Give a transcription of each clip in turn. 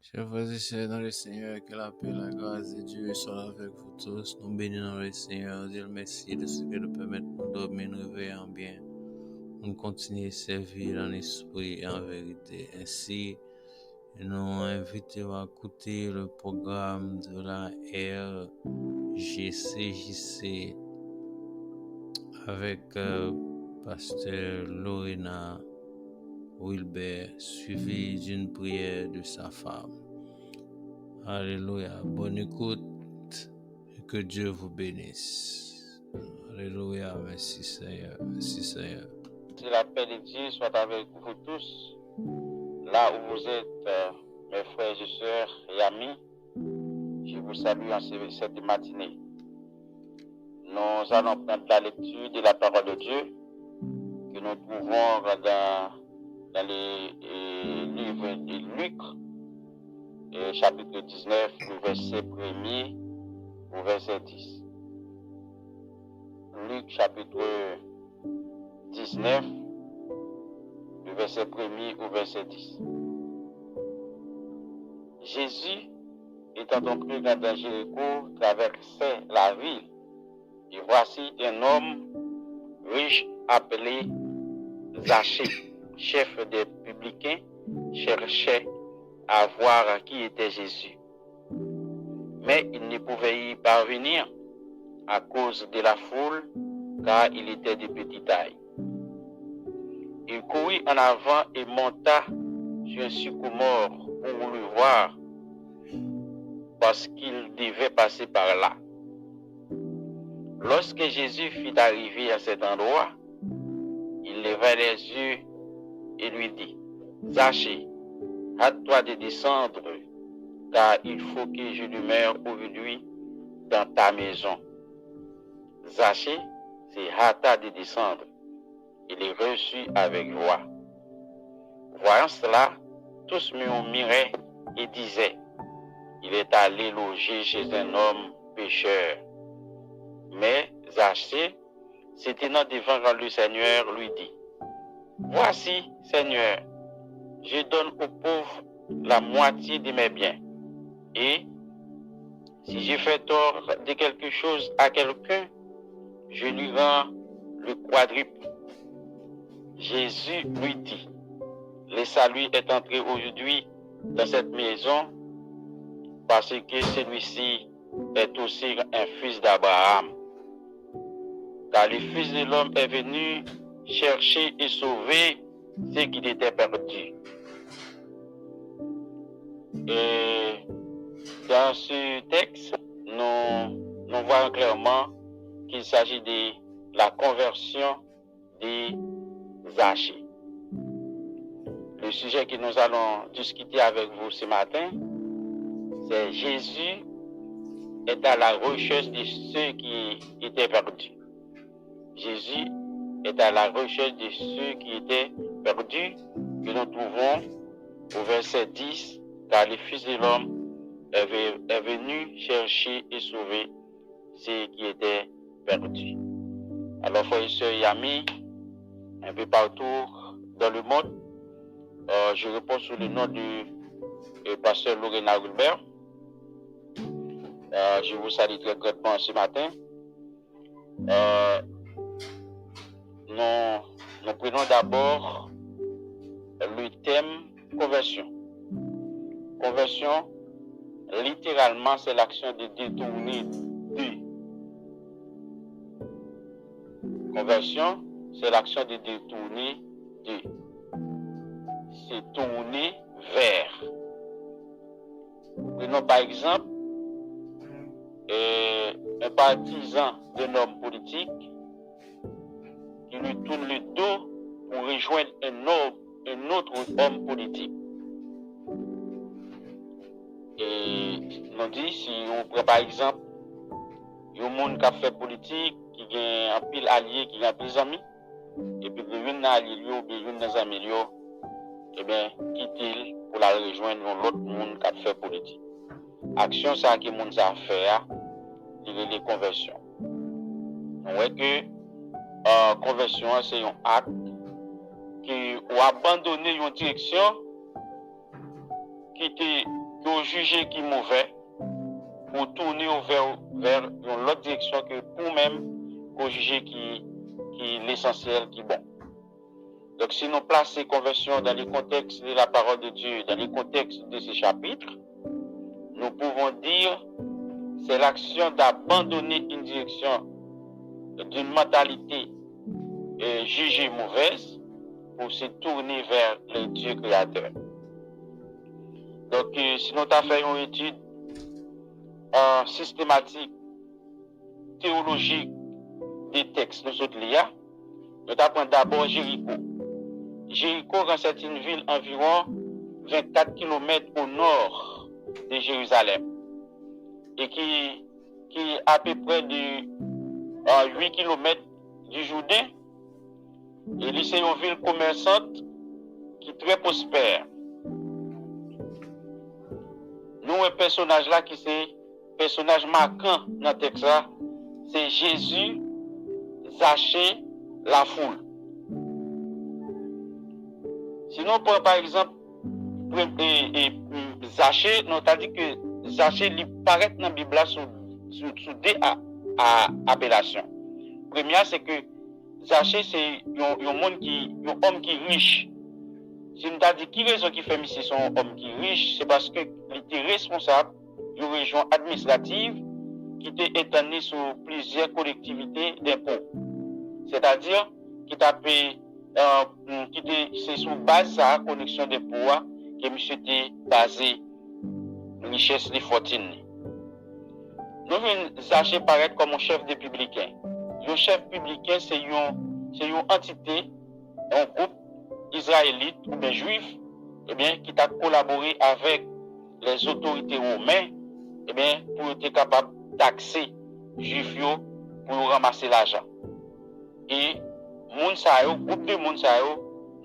Chers frères et sœurs dans le Seigneur, que la paix et la grâce de Dieu soit avec vous tous. Nous bénissons le Seigneur, Dieu merci de ce que nous permet de nous dormir, nous réveiller en bien. Nous continuons à servir en esprit et en vérité. Ainsi, nous invitons à écouter le programme de la RGCJC avec Pasteur Lorena Wilbert, suivi d'une prière de sa femme. Alléluia. Bonne écoute et que Dieu vous bénisse. Alléluia. Merci Seigneur. Merci Seigneur. Que la paix de Dieu soit avec vous tous, là où vous êtes, mes frères et sœurs et amis. Je vous salue en cette matinée. Nous allons prendre la lecture de la parole de Dieu que nous trouvons dans les livres de Luc, chapitre 19, le verset 1er au verset 10. Luc, chapitre 19, le verset 1er au verset 10. Jésus, étant entré dans Jéricho, traversait la ville. Et voici un homme riche appelé Zachée, chef des publicains, cherchait à voir qui était Jésus. Mais il ne pouvait y parvenir à cause de la foule, car il était de petite taille. Il courut en avant et monta sur un sycomore pour le voir, parce qu'il devait passer par là. Lorsque Jésus fut arrivé à cet endroit, il leva les yeux et lui dit, « Zachée, hâte-toi de descendre, car il faut que je demeure aujourd'hui dans ta maison. » Zachée se hâta de descendre et les reçut avec joie. Voyant cela, tous murmuraient et disaient, « Il est allé loger chez un homme pécheur. » Mais Zachée, se tenant devant le Seigneur, lui dit, « Voici, Seigneur, je donne aux pauvres la moitié de mes biens. Et si je fais tort de quelque chose à quelqu'un, je lui rends le quadruple. » Jésus lui dit, « Le salut est entré aujourd'hui dans cette maison, parce que celui-ci est aussi un fils d'Abraham. Car le Fils de l'homme est venu chercher et sauver ceux qui étaient perdus. » Et dans ce texte, nous voyons clairement qu'il s'agit de la conversion de Zachée. Le sujet que nous allons discuter avec vous ce matin, c'est Jésus est à la recherche de ceux qui étaient perdus. Jésus est à la recherche de ceux qui étaient perdus, que nous trouvons au verset 10, car le Fils de l'homme est venu chercher et sauver ceux qui étaient perdus. Alors, frères et sœurs et amis, un peu partout dans le monde, je réponds sous le nom du pasteur Lorena Wilbert. Je vous salue très grandement ce matin. Nous prenons d'abord le thème conversion. Conversion, littéralement, c'est l'action de détourner de. Conversion, c'est l'action de détourner de. C'est tourner vers. Prenons par exemple un partisan d'un homme politique qui lui tourne le dos pour rejoindre un autre homme politique. Et nous dit, si on prend par exemple, il y a un monde qui a fait politique, qui a un pile allié, qui a des amis, et puis une allié ou bien une des amis, et bien, quitte-t-il pour la rejoindre l'autre monde qui a fait politique. Action, ça que le monde a fait, il est les conversions. On voit que conversion, c'est un acte qui a abandonné une direction qui était que jugé qui mauvais pour tourner vers l'autre direction que pour même qu'on juger qui l'essentiel qui est bon. Donc si nous plaçons conversion dans le contexte de la parole de Dieu, dans le contexte de ce chapitre, nous pouvons dire c'est l'action d'abandonner une direction d'une mentalité jugée mauvaise pour se tourner vers le Dieu créateur. Donc si nous avons fait une étude systématique, théologique des textes, nous apprenons d'abord Jéricho. Jéricho, c'est une ville environ 24 km au nord de Jérusalem et qui est à peu près de 8 km du Jourdain. Et c'est une ville commerçante qui est très prospère. Nous, un personnage là qui c'est personnage marquant dans le texte là, c'est Jésus, Zachée, la foule. Sinon, par exemple, Zachée, nous avons dit que Zachée lui paraît dans la Bible sous deux appellations. Première, c'est que Zachée, c'est un homme qui est riche. Si nous avons dit qui raison qui fait ici son homme qui est riche, c'est parce qu'il était responsable d'une région administrative qui était étendue sur plusieurs collectivités d'impôts. C'est-à-dire qui c'est sous base de sa connexion d'impôts que M. était basé richesse de fortune. Nous venons Zachée paraître comme un chef de publicain. Un chef publicain, c'est une entité, un groupe israélite ou bien juif, qui a collaboré avec les autorités romaines, pour être capable d'accéder juifs pour ramasser l'argent. Et groupe de monde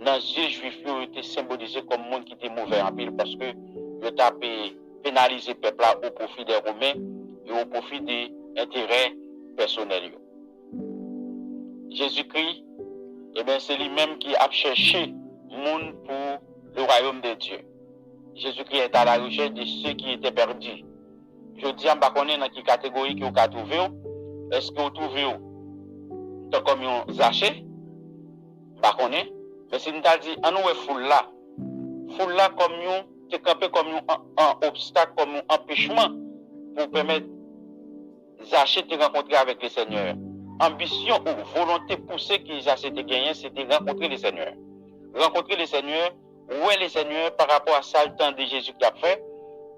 dans les yeux juifs était symbolisé comme monde qui était mauvais en pile parce que le tapé pénaliser le peuple au profit des Romains et au profit des intérêts personnels. Jésus-Christ, c'est lui-même qui a cherché monde pour le royaume de Dieu. Jésus-Christ est à la recherche de ceux qui étaient perdus. Je dis, on va connaître dans quelle catégorie que vous avez trouvé. Est-ce que vous trouvez comme un Zachée? On va connaître. Mais si nous avons dit, on nous est foule là comme c'est campé comme un obstacle, comme un empêchement pour permettre Zachée de rencontrer avec le Seigneur. Ambition ou volonté poussée que Zachée a gagné, c'était rencontrer le Seigneur. Rencontrer le Seigneur, où est le Seigneur par rapport à ça, le temps de Jésus qui a fait,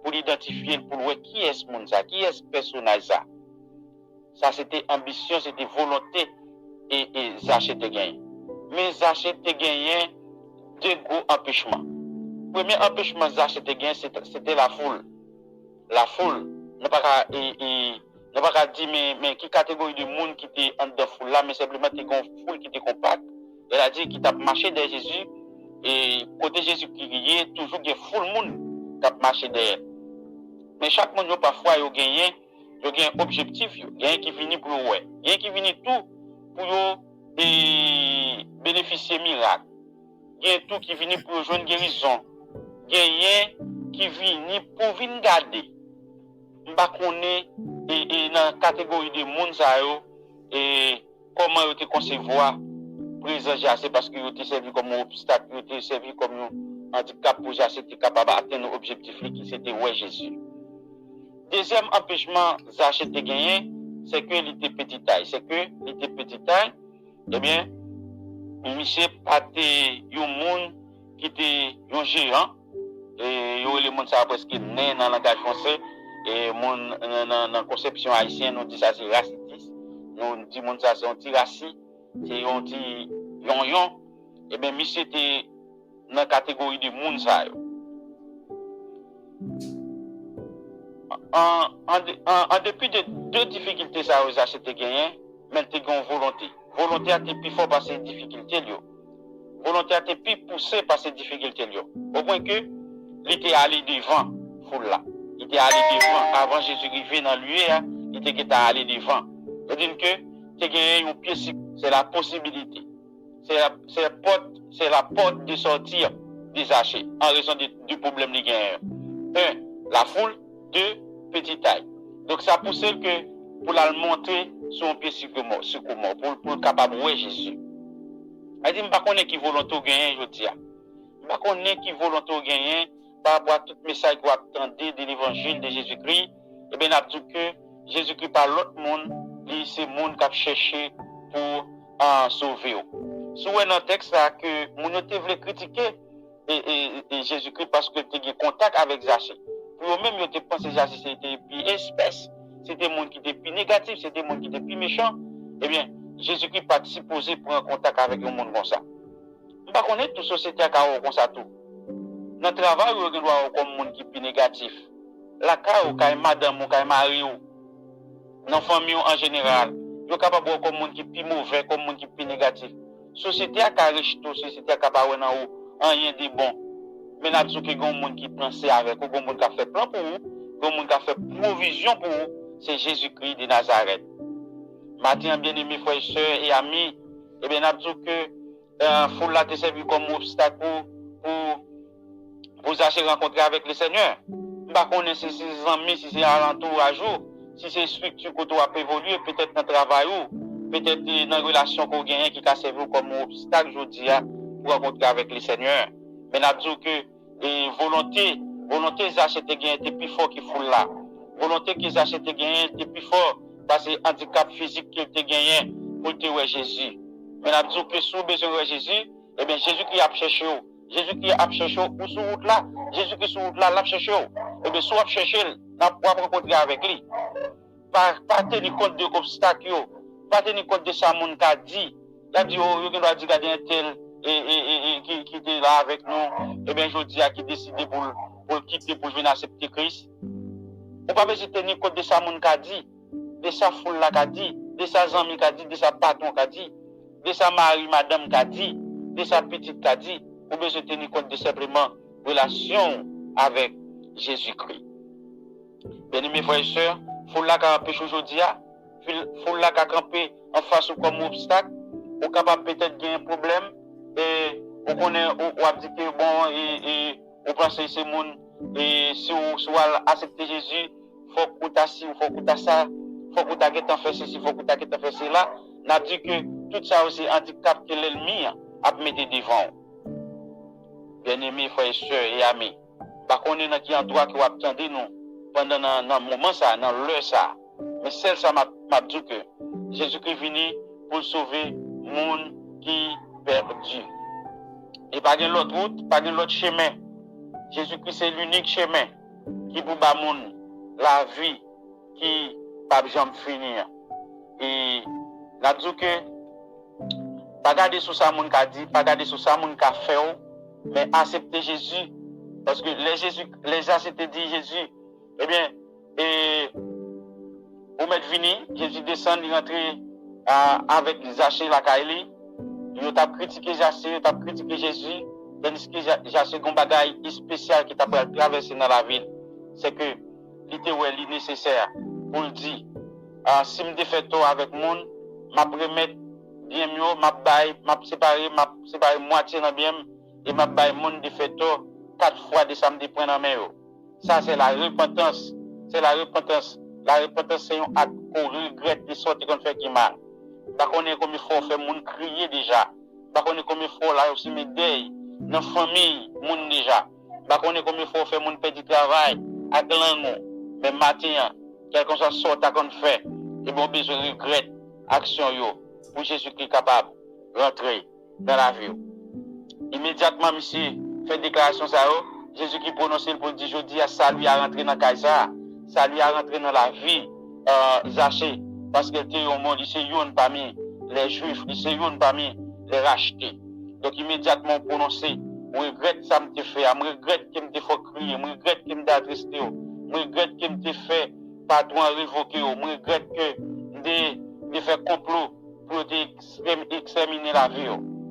pour l'identifier, pour voir qui est ce monde, qui est ce personnage. Ça, c'était ambition, c'était volonté et Zachée a gagné. Mais Zachée a gagné deux gros empêchements. Le premier empêchement Zachée a gagné, c'était la foule. La foule, ne pas dire, mais qui catégorie de monde qui était en de foule là, mais simplement une foule qui était compacte. Elle a dit qu'il a marché derrière Jésus, et côté Jésus qui riait, toujours il y a foule monde qui a marché derrière. Mais chaque monde, parfois, il y a un objectif, il y a un qui finit pour ouais, il y a un qui finit tout pour bénéficier miracle. Il y a un tout qui finit pour jouer une guérison. Il y a un qui finit pour venir garder. Je ne sais pas dans la catégorie de monde, et comment il a été concevoir présent Jacé parce qu'il a été servi comme un obstacle, il a été servi comme un handicap pour Jacé être capable d'atteindre l'objectif qui c'était ouais Jésus. Deuxième empêchement Zachée a gagné, c'est qu'il était petit taille. C'est qu'il était petit taille, monsieur était un monde qui était un géant, et le monde ça presque né dans le langage français, et dans la conception haïtienne, on dit ça c'est raciste, on dit monde ça c'est anti-raciste, c'est anti-yon-yon, monsieur était dans la catégorie de monde ça. En dépit de deux difficultés, ça a été gagné, mais tu as une volonté. Volonté a été plus fort par ces difficultés. Volonté a été plus poussée par ces difficultés. Au point que, il était allé devant, foule là. Il était allé devant, avant Jésus arrivé dans lui, il était allé devant. C'est-à-dire que, tu as gagné un pied, c'est la possibilité. C'est la porte de sortir des Zachée, en raison du problème de gain. la foule de petite taille. Donc ça pousse que pour la montrer sur un pied sur comment pour capable voir Jésus. Elle dit pas connaît qui volonté gagner je dis. Pas connaît qui volonté gagner par rapport à tout message qu'on attendait de l'évangile de Jésus-Christ. Et bien n'a dit que Jésus-Christ par l'autre monde, c'est monde qui a cherché pour sauver. Si vous dans le texte là que mon voulait critiquer et Jésus-Christ parce que tu as contact avec Zachée. Pour eux-mêmes, ils ont pensé que Zachée c'était plus espèce, c'était monde qui était plus négatif, c'était monde qui était plus méchant. Eh bien, Jésus-Christ pas supposé pour un contact avec un monde comme ça. On va connaître toute société à carreau comme ça tout. Dans le travail, on doit avoir comme monde qui est plus négatif. La carreau, quand madame ou quand mari ou dans la famille en général, ils sont capables d'avoir comme monde qui est plus mauvais, comme monde qui est plus négatif. Société à carreau, société à capable d'avoir rien de bon. Mais n'a dit que gon monde qui pense avec ou gon monde qui a fait plan pour vous, gon monde qui a fait provision pour vous, c'est Jésus-Christ de Nazareth. Matin bien-aimés frères et sœurs et amis, et bien n'a dit que faut la te servir comme obstacle pour essayer de rencontrer avec le Seigneur. Pas connaître si c'est amis, si c'est alentour à jour, si c'est structure que tu as évoluer peut-être dans le travail ou peut-être dans la relation qu'on gagne qui a servi comme obstacle aujourd'hui pour rencontrer avec le Seigneur. Mais n'a dit que volonté d'acheter gain était plus fort qu'il faut là. Volonté qu'ils achètent gain était plus fort parce que handicap physique qu'il te gagné pour te voir Jésus. Mais n'a dit que sous besoin de Jésus, eh bien Jésus qui a cherché Jésus qui a cherché ou sur route là, Jésus qui sur route là l'a cherché. Eh bien soit chercher, n'a pas rencontrer avec lui. Pas tenir compte de l'obstacle, pas tenir compte de ça mon qu'a dit. Il a dit oh, il doit dire garder un tel et qui était là avec nous, et bien je dis à qui décidé pour quitter pour venir accepter Christ. On pas besoin de tenir compte de ça mon qu'a dit, de sa foule là qu'a dit, de sa amis qu'a dit, de sa patron qu'a dit, de sa mari madame qu'a dit, de sa petite qu'a dit. On besoin de tenir compte de simplement relation avec Jésus-Christ. Bien-aimés frères et sœurs, foule là qu'a empêché aujourd'hui, foule là qu'a campé en face ou comme obstacle, on capable peut-être gagner un problème. Et on connaît, on a dit que bon, et on pense que c'est monde, et si on soit accepter Jésus, faut que tu ci, faut que tu ça, faut que tu fait ceci, faut que tu fait cela. On a dit que tout ça aussi handicap que l'ennemi a mis devant. Bien-aimés frères et sœurs et amis, par contre, on est dans qui endroit que vous attendez nous pendant un moment ça, dans l'heure ça. Mais celle ça m'a dit que Jésus-Christ est venu pour sauver le monde qui perdu. Et pas de l'autre route, pas de l'autre chemin. Jésus-Christ c'est l'unique chemin qui pour ba monde la vie qui pas jamais finir. Et la dit que pas garder sur ça monde qu'a dit, pas garder sur ça monde qu'a fait, mais accepter Jésus parce que les gens s'étaient dit Jésus, eh bien et au mettre vini, Jésus descend, il rentre avec Zachée la Kaili. Ils ont critiqué Zachée, ils ont critiqué Jésus, tandis que Zachée a un bagage spécial qui t'a traversé dans la ville. C'est que l'idée est nécessaire pour le dire. Si je fais tout avec le monde, je vais remettre bien mieux, je vais séparer moitié dans bien et je vais le monde de faire tout 4 fois de samedi point dans main. Ça, c'est la repentance. C'est la repentance. La repentance, c'est un acte qu'on regrette de sorte qu'on fait qui mal. Par contre, comme il faut faire moun crier déjà. Par contre, comme il faut là aussi mettre deuil dans la famille, moun déjà. Par contre, comme il faut faire moun perdre du travail, à l'angle. Mais matin, quelque chose sorte qu'on fait, et bon, besoin de regretter action yo pour Jésus-Christ capable de rentrer dans la vie. Immédiatement, monsieur, fait déclaration ça, Jésus qui prononce pour dire, je dis à ça lui à rentrer dans Kaisa, ça lui a rentré dans la vie, Zachée, parce que était au monde, il s'est yon parmi les juifs, il s'est yon parmi les rachetés. Donc immédiatement prononcé, je regrette ça me fait, je regrette que me fait crier, je regrette que me attristé, je regrette que me fait pardon révoqué, je regrette que de faire complot pour exterminer la vie.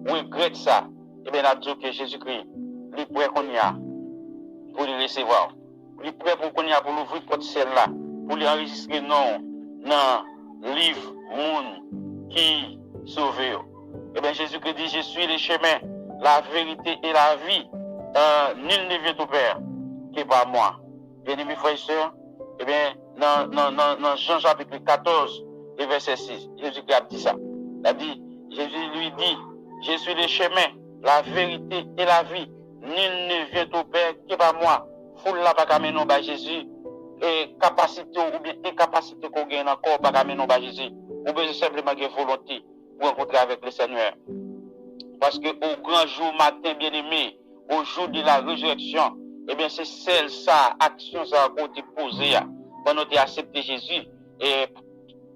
Je regrette ça. Et bien, on a dit que Jésus-Christ, il est prêt qu'on y a pour le recevoir. Il est prêt pour qu'on y a pour l'ouvrir porte celle-là, pour l'enregistrer non dans le livre monde qui sauve. Et bien, Jésus-Christ dit, je suis le chemin, la vérité et la vie. Nul ne vient au Père que par moi. Bien-aimés frères et sœurs, eh bien, dans Jean chapitre 14 et verset 6, Jésus-Christ a dit ça. Il a dit, Jésus lui dit, je suis le chemin, la vérité et la vie. Nul ne vient au Père que par moi. Foule là pas qu'à mener par Jésus. Et capacité ou bien incapacité qu'on gagne encore pas qu'à mener par Jésus. Ou bien simplement une volonté pour rencontrer avec le Seigneur. Parce que au grand jour matin, bien-aimé, au jour de la résurrection, eh bien, c'est celle, ça, action, ça, qu'on t'a posée, quand on t'a accepté Jésus, et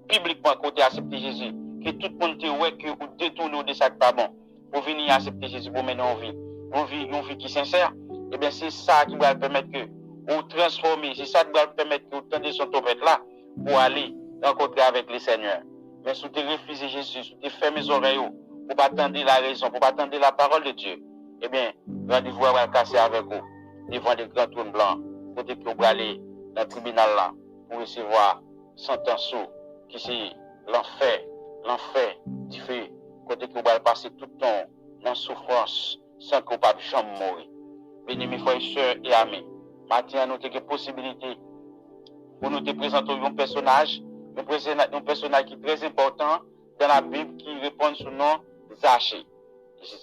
publiquement, quand on t'a accepté Jésus, que tout le monde te ouais, que vous détournez de ça pas bon, pour venir accepter Jésus, pour mener en vie, une vie qui est sincère, eh bien, c'est ça qui va permettre que vous transformer, c'est ça qui va permettre que vous tendez son tempête là, pour aller rencontrer avec le Seigneur. Mais si vous refusez Jésus, si vous fermez les oreilles, pour pas attendre la raison, pour pas attendre la parole de Dieu, eh bien, rendez-vous va casser avec vous devant des grands trônes blancs, côté que vous allez dans le tribunal là, pour recevoir sentence qui c'est l'enfer du feu, côté que vous allez passer tout le temps dans souffrance sans que vous ne jamais mourir. Bien-aimés frères et sœurs et amis, maintenant nous avons une possibilité pour nous te présenter un personnage qui est très important dans la Bible qui répond sous le nom Zachée.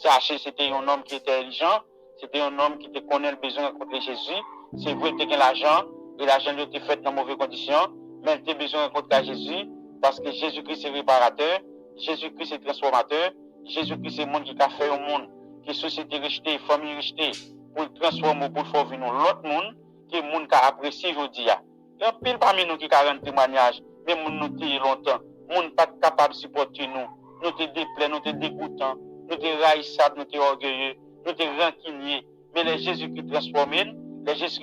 Zachée, c'était un homme qui était intelligent, c'était un homme qui connaît le besoin de rencontrer Jésus. C'est vrai qu'il a l'argent, et l'argent lui a été fait dans de mauvaises conditions, mais il a besoin de rencontrer Jésus parce que Jésus-Christ est réparateur, Jésus-Christ est transformateur, Jésus-Christ est le monde qui a fait au monde, qui est société rejetée, famille rejetée, pour le transformer, pour le faire venir l'autre monde, qui est le monde qui a apprécié aujourd'hui. Il y a un pile parmi nous qui a un témoignage, mais nous nous longtemps, nous pas capable de supporter nous, nous te déplaît, nous te dégoûtant, nous te raïssables, nous te orgueilleux, nous te rancuniers, mais les Jésus qui transforment, les Jésus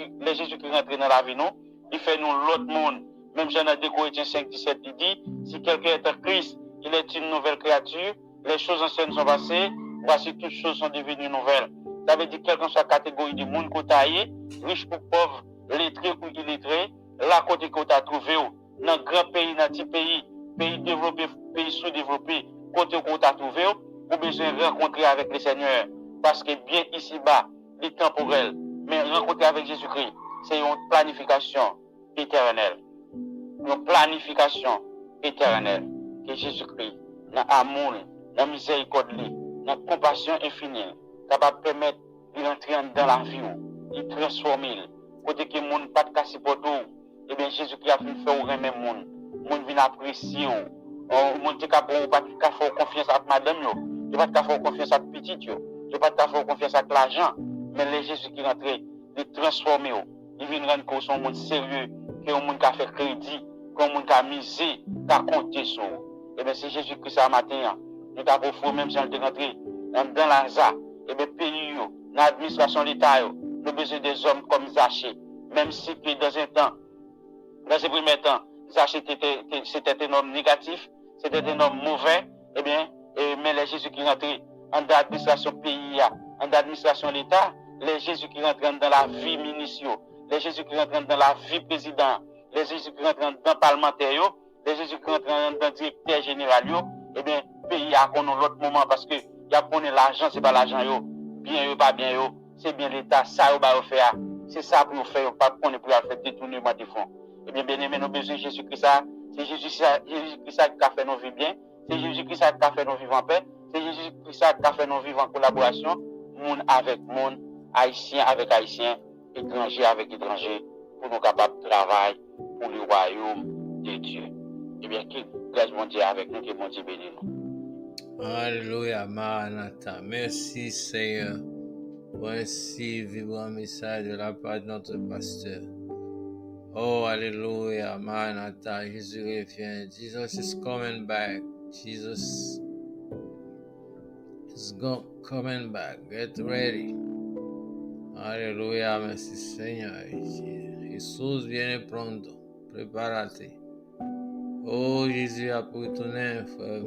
qui rentrent dans la vie, nous, il fait nous l'autre monde. Même Jean a 2 Corinthiens 5, 17, il dit, si quelqu'un est en Christ, il est une nouvelle créature, les choses anciennes sont passées, voici toutes choses sont devenues nouvelles. Ça veut dire quelle que soit la catégorie du monde qu'on t'a riche ou pauvre, lettré ou illettré, là côté qu'on t'a trouvé, dans un grand pays, dans un petit pays, pays développé, pays sous-développé, côté qu'on t'a trouvé, ou besoin de rencontrer avec le Seigneur. Parce que bien ici-bas, il est temporel, mais rencontrer avec Jésus-Christ, c'est une planification éternelle. Une planification éternelle. Que Jésus-Christ, dans l'amour, dans la miséricorde, dans la compassion infinie, capable de permettre d'entrer dans la vie, de transformer. Côté que le monde pas de casser pour tout, eh bien Jésus-Christ a fait faire au même monde. Le monde vient apprécier. Le monde qui n'a pas de faire confiance à madame, il n'a pas de faire confiance à petit, il n'a pas de faire confiance à l'argent. Mais les Jésus qui rentrent, ils transformer. Ils viennent rendre compte son monde sérieux, que le monde qui a fait crédit, que le monde qui a misé, qui a compté sur. Eh bien c'est Jésus-Christ ce matin. Nous avons fait même si on est rentré dans l'Anza, eh bien pays, dans l'administration de l'État, nous avons besoin des hommes comme Zachée. Même si dans un temps, dans ce premier temps, Zachée c'était un homme négatif, c'était un homme mauvais, eh bien, mais les Jésus qui rentrent dans l'administration pays, dans l'administration de l'État, les Jésus qui rentrent dans la vie ministérielle, les Jésus qui rentrent dans la vie président, les Jésus qui rentrent dans le parlementaire, les Jésus qui rentrent dans le directeur général, eh bien, le pays a connu l'autre moment parce que il a connu l'argent, c'est pas l'argent, bien ou pas bien, c'est bien l'État, ça va faire. C'est ça pour nous faire, pas pour nous faire détournement des fonds. Eh bien, bien aimé, nous besoin de Jésus-Christ, c'est Jésus-Christ qui a fait nos vies bien, c'est Jésus-Christ qui a fait nos vivre en paix, c'est Jésus-Christ qui a fait nos vivre en collaboration, monde avec monde, haïtien avec haïtien, étranger avec étranger, pour nous capables de travailler pour le royaume de Dieu. Eh bien, que grâce mon Dieu avec nous, que mon Dieu bénisse nous. Alléluia, Maranatha. Merci Seigneur pour un si vibrant message de la part de notre pasteur. Oh, Alléluia, Maranatha. Jésus revient. Jesus is coming back. Jesus is coming back. Get ready. Alléluia, merci Seigneur. Jesús viene pronto. Prepárate. Oh, Jésus a retourné, frère.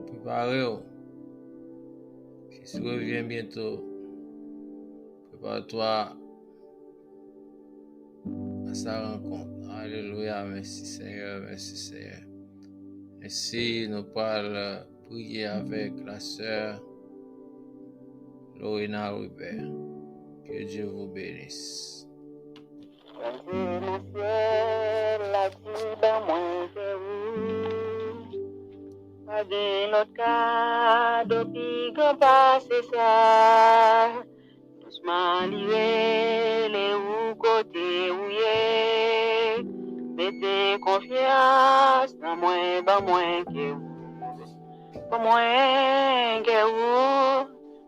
Préparez-vous. Jésus revient bientôt. Prépare-toi à sa rencontre. Alléluia, merci Seigneur, merci Seigneur. Ainsi, nous parlons prier avec la sœur Lorena Rubert. Que Dieu vous bénisse. Dieu mon ciel, la dit ben moins que où. Pas de l'autre cas, depuis qu'on passe ça. Doucement lié, les ou côté où yé. Mettez confiance dans moi, ben moins que où. Ben moins que où.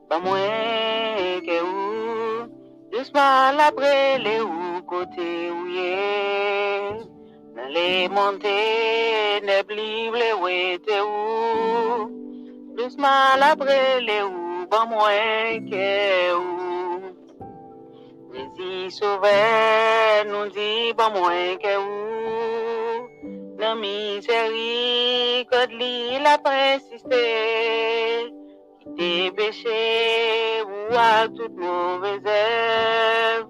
Ben moins que où. Doucement après les ou côté où yé. Dans les montées, ne blive les ouété où. Doucement après les ou, ben moins que où. Jésus sauveur nous dit ben moins que où. Dans miséricorde, il a persisté. Tes péchés ou à toute mauvaise œuvre.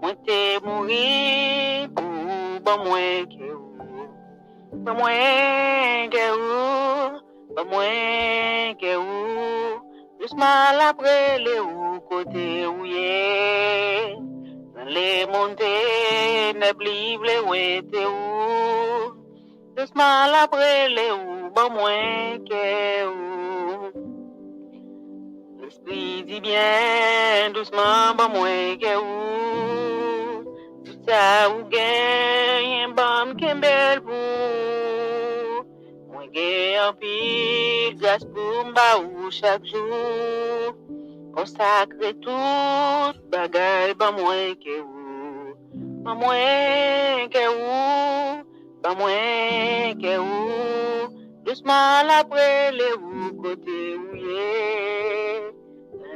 Moi t'es mouru pour ben moins que où. Ben moins que où. Ben moins que où. Doucement après les ou côté où yé. Dans les montées, ne blive les ouété où. Doucement après les ou, ben moins que où. L'esprit dit bien, doucement, ben moins que où. Tout ça ou gagne, bon, qu'un bel pour. Moi gagne en pile, grâce pour m'ba ou chaque jour. Consacre tout, bagaille, ben moins que où. Ben moins que où. Ben moins que où. Doucement après les ou côté où yé.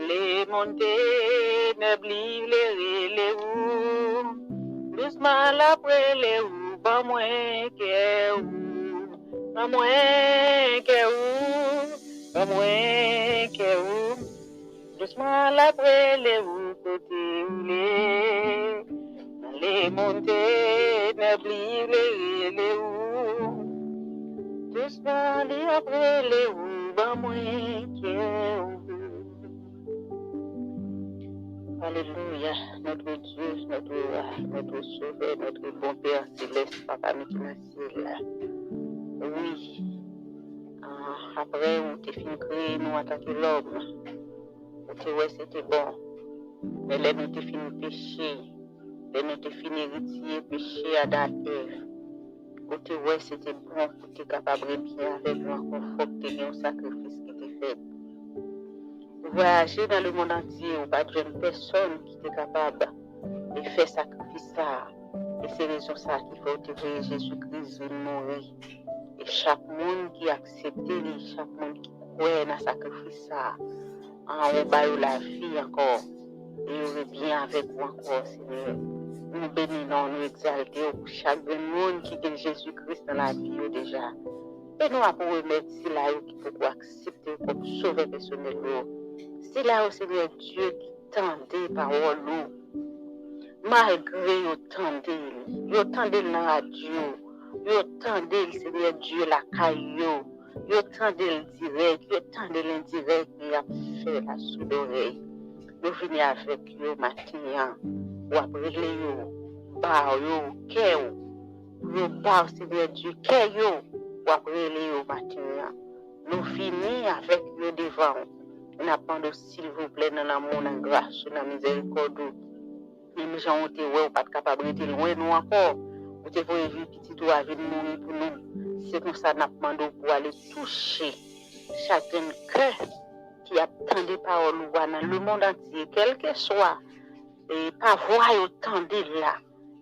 Les montées, ne blive les ou. Doucement après les ou, ben moins que où. Ben moins que où. Ben moins que où. Doucement après les ou côté où yé. Les montées, ne blive les ou. Doucement après les ou, ben moins que où. Alléluia, notre Dieu, notre Sauveur, notre bon Père céleste, Papa nous qui dans le ciel. Oui, après on t'a fini créer nous en tant que l'homme, on t'a ouais c'était bon, mais là nous t'a fini péché, là nous t'a fini retirer péché à Adam-Ève. On t'a ouais c'était bon, pour t'es capable de bien avec nous, encore faut que t'aies un sacrifice qui t'est fait. Voyager dans le monde entier, ou pas de personne qui est capable de faire sacrifice ça. Et c'est raison ça qu'il faut te voir Jésus-Christ venir mourir. Et chaque monde qui accepte, chaque monde qui croit dans le sacrifice ça, on va la vie encore. Et on est bien avec vous encore, Seigneur. Nous bénissons, nous exaltons pour chaque monde qui est Jésus-Christ dans la vie déjà. Et nous avons remercier là qui peut accepter comme sauveur personnel. C'est là où Seigneur Dieu qui tendait parole malgré autant d'elle dans la radio, autant d'elle Seigneur Dieu la caillou, autant d'elle direct, autant d'elle indirect qui a fait la sous d'oreille. Nous venons avec eux matin, ou après les bar yo, keo, yo bar Seigneur Dieu, keo, ou après les matin. Nous venons avec eux devant. Nous appelons s'il vous plaît dans l'amour, dans la grâce, dans la miséricorde. Même gens ont été pas capables de loin nous encore. Vous te voyez vivre petit ou à venir mourir pour nous. C'est comme ça nous demandons pour aller toucher chacun cœur qui attend des paroles dans le monde entier, quel que soit, et pas voir autant de là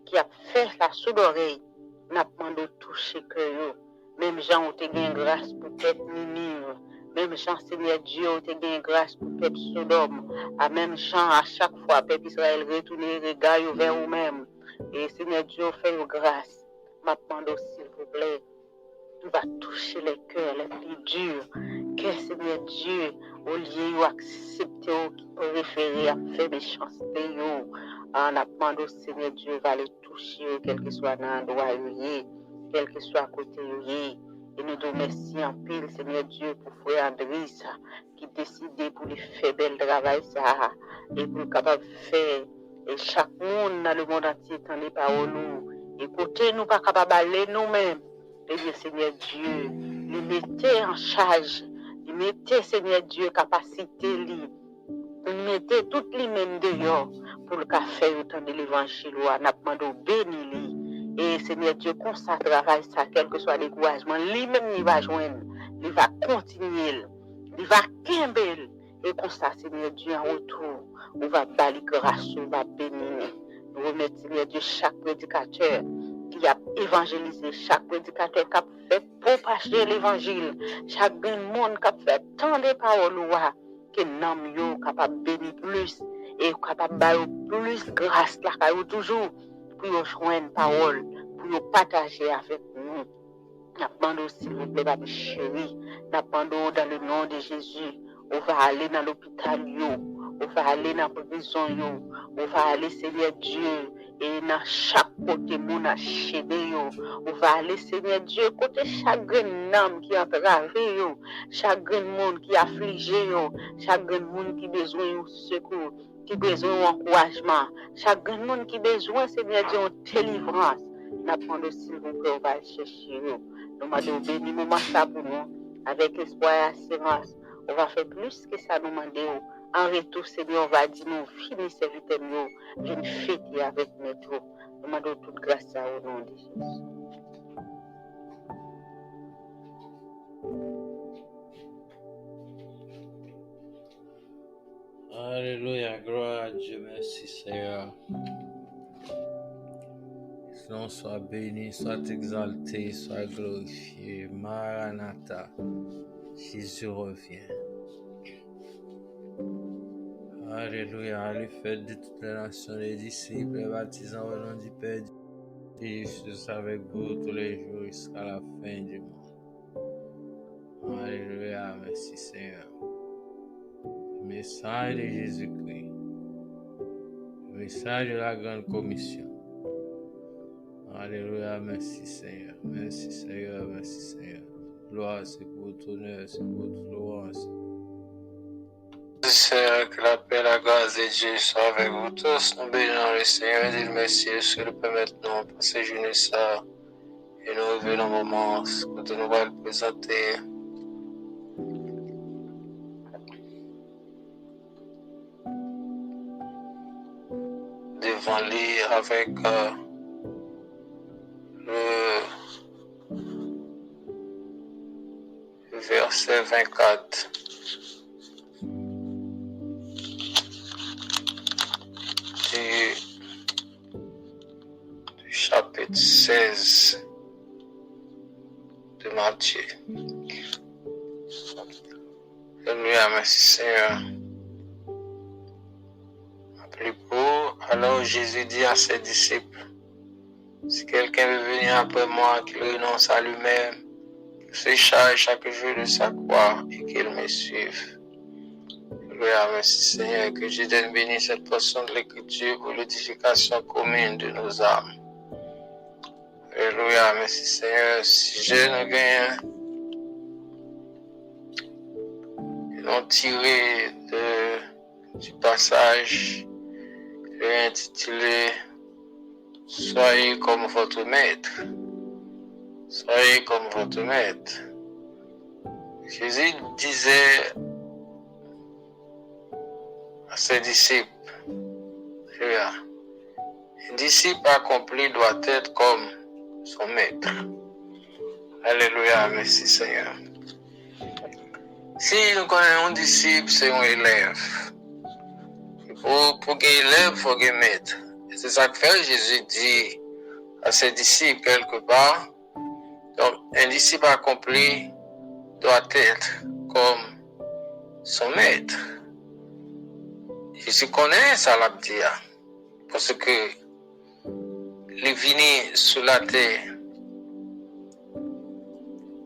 qui a fait la sous d'oreille. Nous demandons toucher cœur. Même gens ont été grâce pour être Ninive. Même Jean, Seigneur Dieu, te gagne grâce pour peuple Sodome. À même Jean, à chaque fois, peuple Israël retourne les regards vers vous-même. Et Seigneur Dieu, fait grâce. Maintenant, s'il vous plaît, tu vas toucher les cœurs les plus durs. Que Seigneur Dieu, au lieu d'accepter, qui peut référer à faire méchanceté, en demandant Seigneur Dieu, va les toucher, quel que soit dans l'endroit, quel que soit à côté, et nous te remercions en pile, Seigneur Dieu, pour frère Andris, qui décide pour lui faire bel travail, ça, et pour capable faire Et chaque monde dans le monde entier entend les paroles. Écoutez, nous pas capables d'aller nous-mêmes. Eh bien, Seigneur Dieu, nous mettez en charge. Nous mettez, Seigneur Dieu, capacité libre. Nous mettez toutes les mêmes dehors pour le café autant de l'évangile. Nous demandons béni. Et Seigneur Dieu, consacre travail ça, quel que soit le découragement, lui-même il va joindre, il va continuer, il va quimber. Et comme ça, Seigneur Dieu, en retour, on va balayer grâce, on va bénir. Nous remettons, Seigneur Dieu, chaque prédicateur qui a évangélisé, chaque prédicateur qui a fait propager l'évangile, chaque monde qui a fait tant de paroles, que nous sommes capables de bénir plus et capables de faire plus grâce, là, toujours. Pour joindre une parole, pour partager avec nous. Nous demandons, s'il vous plaît, ma chérie, nous demandons dans le nom de Jésus, on va aller dans l'hôpital, on va aller dans la prison, on va aller, Seigneur Dieu, et dans chaque côté, mon achevé, on va aller, Seigneur Dieu, côté chaque âme qui a entravé, chaque monde qui a affligé, chaque monde qui a besoin de secours, qui a besoin d'encouragement, chaque monde qui a besoin, Seigneur Dieu, de délivrance. Nous demandons, s'il vous plaît, on va le chercher. Nous demandons, bénis moment ça pour nous, avec espoir et assurance. On va faire plus que ça, nous demandons. En retour, Seigneur, on va dire, nous finissons serviteur, nous viens fêter avec notre. Nous demandons toute grâce au nom de Jésus. Alléluia, gloire à Dieu, merci Seigneur. Son soit béni, soit exalté, soit glorifié. Maranatha, Jésus revient. Alléluia, allez faites de toutes les nations les disciples, les baptisants au nom du Père et je suis avec vous tous les jours jusqu'à la fin du monde. Alléluia, merci Seigneur. Le message de Jésus-Christ, le message de la grande commission. Alléluia, merci Seigneur, merci Seigneur, merci Seigneur. Gloire, c'est pour ton honneur, c'est pour toute louange. Seigneur, que la paix, la grâce de Dieu soit avec vous tous. Nous bénissons le Seigneur et disons merci de le permettre nous passer journée ça. Et nous revenons un moment quand nous allons le présenter. Devant lui avec le verset 24. Du chapitre 16 de Matthieu. Alléluia, merci Seigneur. Plus beau, alors Jésus dit à ses disciples, si quelqu'un veut venir après moi, qu'il renonce à lui-même, qu'il se charge chaque jour de sa croix et qu'il me suive. Alléluia, merci Seigneur, que je donne béni cette portion de l'Écriture pour l'édification commune de nos âmes. Alléluia, merci Seigneur, si je ne gagne, ils l'ont tiré du passage intitulé Soyez comme votre maître. Soyez comme votre maître. Jésus disait à ses disciples, un disciple accompli doit être comme son maître. Alléluia, merci Seigneur. Si nous connaissons un disciple, c'est un élève. Pour qu'un élève, il faut un maître. Et c'est ça que fait Jésus dit à ses disciples quelque part. Donc, un disciple accompli doit être comme son maître. Jésus connaît ça, l'a dit. Parce que il est venu sur la terre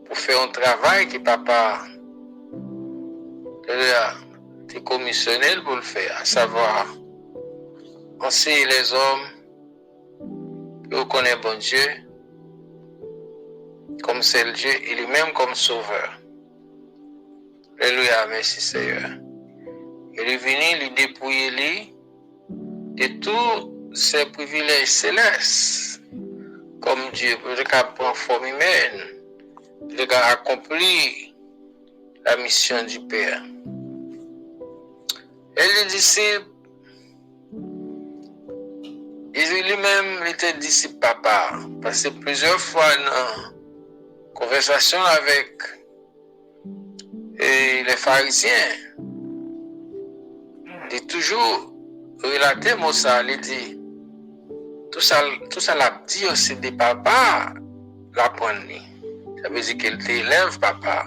pour faire un travail que papa est commissionné pour le faire, à savoir enseigner les hommes qui reconnaissent bon Dieu comme seul Dieu et lui-même comme sauveur. Alléluia, merci Seigneur. Il est venu lui dépouiller lui de tous ces privilèges célestes, comme Dieu peut prendre forme humaine, peut accomplir la mission du Père. Et les disciples, Jésus lui-même était disciple papa, parce que plusieurs fois dans conversation avec les pharisiens, il dit toujours relaté moi ça, il dit tout ça l'a dit aussi des papas l'apprendre. Ça veut dire qu'il t'élève papa.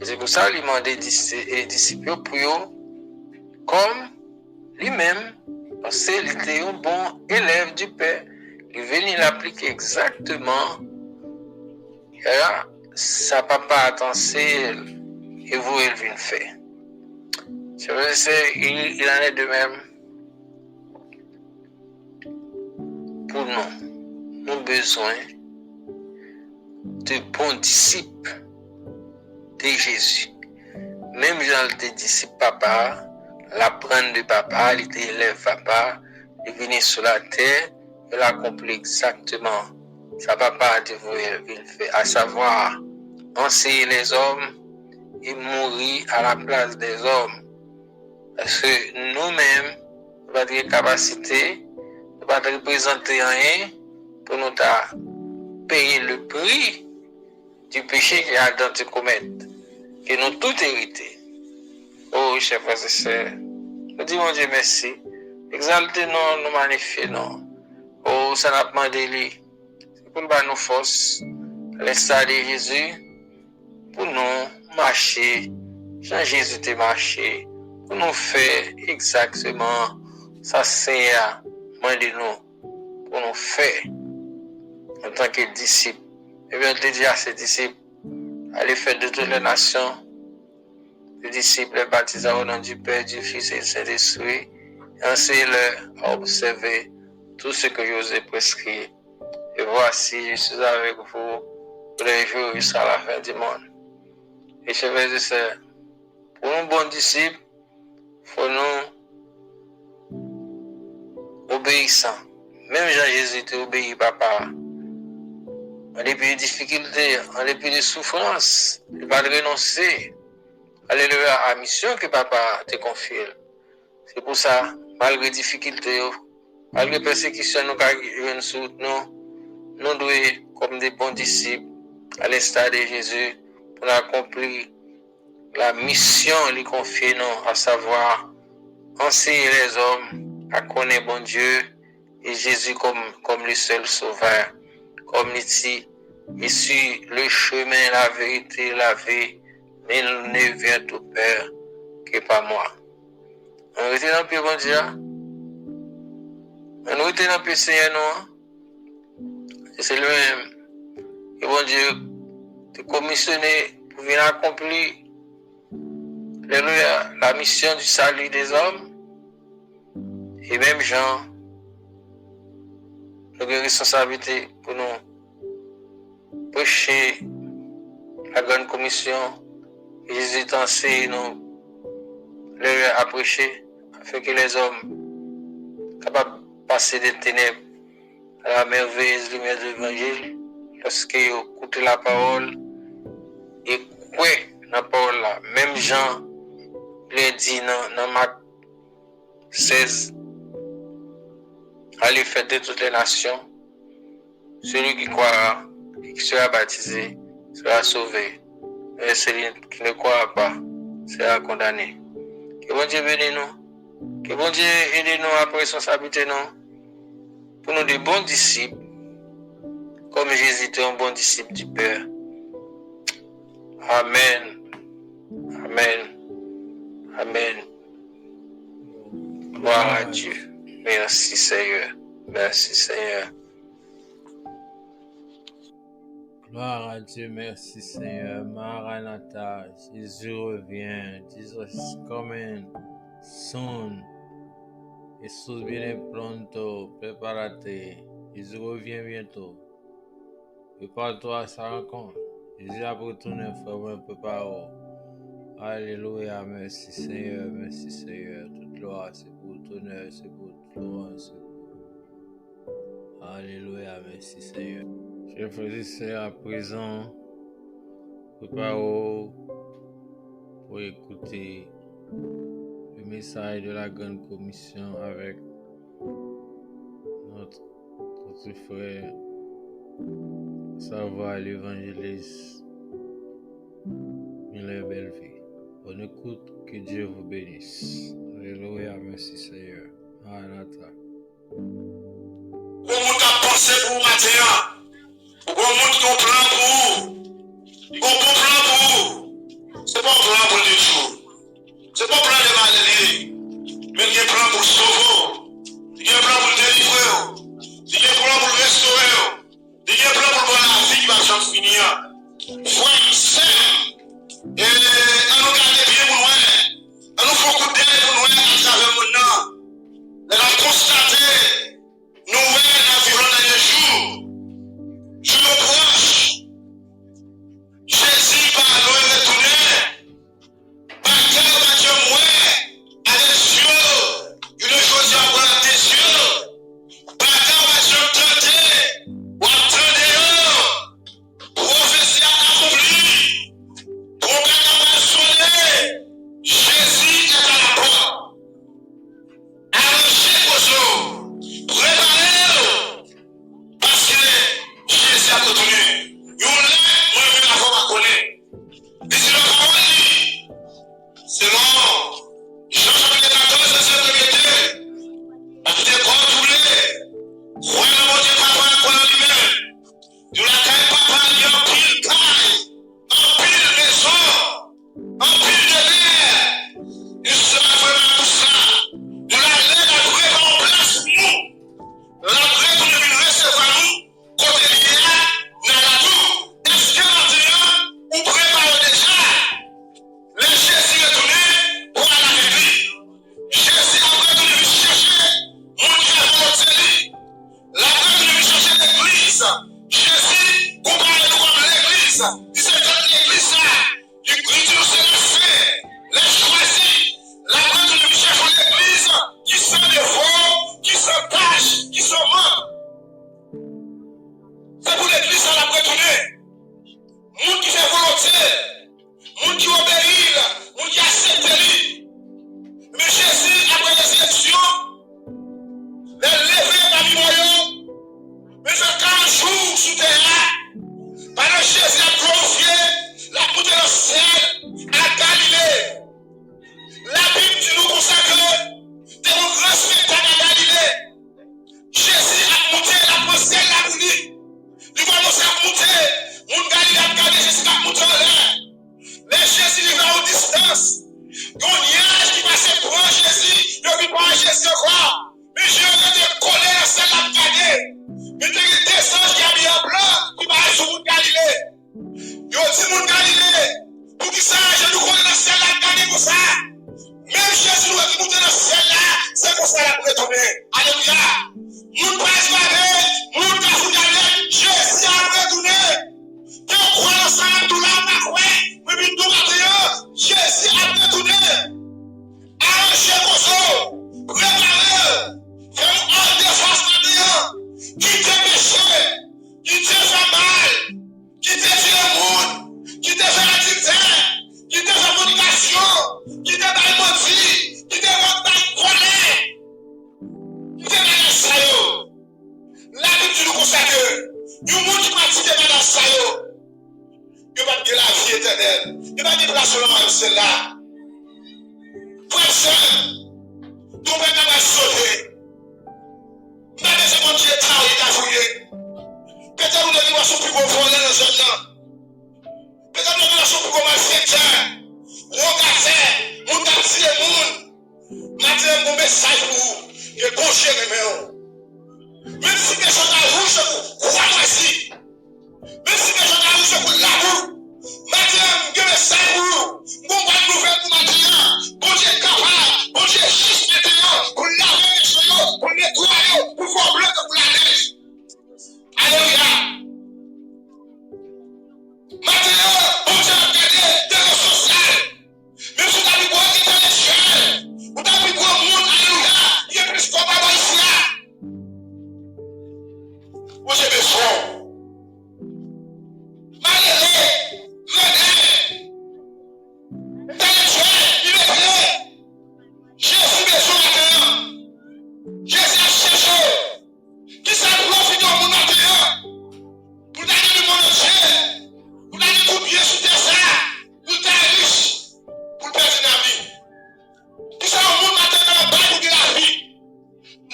Et c'est pour ça qu'il m'a dit disciples pour eux comme lui-même, parce qu'il était un bon élève du Père. Il venait l'appliquer exactement. Et là, sa papa attend et vous, il vient faire. Je veux dire, il en est de même pour nous. Nous avons besoin de bons disciples de Jésus. Même Jean était disciple papa, l'apprendre de papa, il était élève papa, il venait sur la terre, il accomplit exactement sa papa a dévoué faire, à savoir enseigner les hommes et mourir à la place des hommes. Parce que nous-mêmes, nous n'avons pas de capacité, nous n'avons pas de représenter rien pour nous payer le prix du péché qu'il y a dans tes commettre, que nous tout hérité. Oh, chers frères et sœurs, nous disons mon Dieu merci. Exaltez nous, nous magnifier non. Oh, ça n'a pas demandé c'est pour nous force, l'instar de Jésus, pour nous marcher, Jean Jésus te marché, pour nous faire exactement ça c'est à demander nous, pour nous faire en tant que disciples. Et bien, je dis à ces disciples, allez faire de toutes les nations, les disciples baptisés au nom du Père, du Fils et du Saint-Esprit, et enseignez-leur à observer tout ce que je vous ai prescrit. Et voici, je suis avec vous pour les jours jusqu'à la fin du monde. Et je vais dire ça, pour un bon disciple, il faut nous obéissants. Même Jean-Jésus était obéi papa. En dépit des difficultés, en dépit des souffrances, il ne va pas renoncer à la mission que papa te confie. C'est pour ça, malgré les difficultés, malgré les persécutions nous devons, comme des bons disciples, à l'instar de Jésus, pour accomplir la mission lui confie nous, à savoir enseigner les hommes à connaître bon Dieu et Jésus comme le seul sauveur, comme il dit, je suis le chemin, la vérité, la vie, mais il ne vient au Père que par moi. On était dans le pied bon Dieu, on était dans le pied Seigneur nous, et c'est lui-même, et bon Dieu, te commissionné pour venir accomplir la mission du salut des hommes. Et même Jean, nous avons responsabilité pour nous prêcher la grande commission. Jésus t'enseigne nous à prêcher, afin que les hommes capables de passer des ténèbres à la merveilleuse lumière de l'évangile, lorsqu'ils écoutent la parole et croient dans la parole là. Même Jean, il dit dans Marc 16, allez faire de toutes les nations. Celui qui croira et qui sera baptisé sera sauvé. Et celui qui ne croira pas sera condamné. Que bon Dieu bénisse nous. Que bon Dieu aide nous à prendre responsabilité nous. Pour nous des bons disciples. Comme Jésus était un bon disciple du Père. Amen. Amen. Amen. Gloire à Dieu. Merci Seigneur. Merci Seigneur. Gloire à Dieu, merci Seigneur. Maranatha, Jésus revient. Jesus is coming soon. Jesús viene pronto. Prepárate. Jésus revient bientôt. Prépare-toi à sa rencontre. Jésus a retourné, frère, prépare. Alléluia, merci Seigneur, merci Seigneur. gloire, c'est pour tout honneur, c'est pour tout louange. Alléluia, merci Seigneur. Chers frères et sœurs, à présent, préparez-vous pour écouter le message de la Grande Commission avec notre frère Savoir l'évangéliste Miller Belleville. Bonne écoute, que Dieu vous bénisse. Alléluia, merci Seigneur. Maranatha. Pour monde a pensé pour matin, pour monde qui a un plan pour vous, il a un bon plan pour vous. C'est pas un plan pour les jours, c'est pas un plan de maladie, mais il y a un plan pour sauver, il y a un plan pour délivrer, il y a un plan pour restaurer, il y a un plan pour voir la vie qui va jamais finir. Frère, c'est et à nous garder bien pour nous, à nous faire coup d'aile pour nous à travers le monde. Elle a constaté nouvelle environ dans les jours. Je me proche. Jésus par nous est retourné. Par terre, par Dieu, moi, à les yeux. Une chose à voir à tes yeux. Par terre, par Dieu, tenté. Ou attendez, prophétie accomplie. Programme à sonner. Jésus est à la porte. Arrangez vos jours. Préparez-vous. Parce que Jésus a retourné. Nous-mêmes, moi-même, avant ma connaître. Et c'est la parole dit. Selon Jean chapitre 14, verset 1er. Parce que quand vous voulez, croyez le bon Dieu, papa, croyez lui-même. De la caille, papa, il y a un pile caille, un pile maison, un pile de l'air. Il sera vraiment tout ça. De la laine, la vraie va en place pour nous. La vraie pour nous recevoir nous, côté l'IA, dans la tour. Est-ce que maintenant, vous préparez déjà? Les Jésus est tourné pour aller avec lui. Jésus a retourné lui chercher, mon Dieu a volonté. La vraie de lui chercher l'église. Jésus compare nous comme l'église. Il s'est donné l'église là. Il dit nous c'est la fait. Les choisis. La vraie de lui chercher l'église qui sont dévots, qui sont caches, qui sont morts. C'est pour l'église à la retourner. Monde qui fait volonté. Monde qui obéit. Monde qui accepte lui. Mais Jésus, après les élections, les lever parmi nous. Mais fait 40 jours sous terre. Pendant Jésus a glorifié la montée dans le ciel à Galilée. La Bible dit nous consacrer des grands spectacles à Galilée. Jésus a monté la pensée la boulie. Il va commencer à monter. Mon Galilée a regardé Jésus a monté en l'air. Les Jésus il va en distance. Il y a un nuage qui passait pour Jésus. Il n'y a pas Jésus encore. Mais Jésus était collé à celle à regarder. Mais il y a des anges qui habillent en blanc qui parlent sur mon Galilée. Il y a aussi mon Galilée. Pour qui ça, je nous connais dans celle à regarder pour ça. Même Jésus qui monte dans celle là, c'est pour ça la pour tomber. Alléluia. Mon père se lave, mon père se lave, Jésus a retourné. Que on croit dans ça, tout là, pas quoi. Mais puis tout matin, Jésus a retourné. Arrangez vos os, préparez, faites un défense maintenant. Qui t'a péché, qui t'a fait mal, qui t'a tué le monde, qui t'a fait adultère, qui t'a fait fornication, qui t'a fait menti, qui t'a fait colère, qui t'a fait ça. La Bible dit nous consacre. Du monde qui pratique dans ça. Il va dire la vie éternelle. Il va dire place seulement celle-là. Frère, sœur, ton père va sauter. Mais les gens qui est travaillé, il a fouillé. Peut-être que nous devons son plus gros volet dans ce temps. Peut-être que nous devons son plus gros malfaiteur. Regardez, mon taxi et mon. Maintenant, mon message pour vous. Il est gaucher, mais même si les gens ont rouge, crois-moi ici. Même si les gens ont rouge pour l'amour. Maintenant, je vais savoir. Bon, on va nous faire pour maintenant. Bon Dieu est capable. Bon Dieu est juste maintenant. Pour laver les cheveux, pour nettoyer, pour faire bleu pour la neige. Alléluia. Maintenant, bon Dieu a gagné des ressources sociales. Même si tu as vu quoi qui est à l'échelle. Ou tu as vu quoi moi. Vous avez besoin. Malgré, René, intellectuel, il est vrai. Jésus besoin maintenant. Jésus a cherché. Qui s'est profité au monde maintenant? Pour donner le monde entier. Pour donner tout bien sur terre ça. Pour être riche. Pour perdre la vie. Qui s'est au monde maintenant dans le de la vie.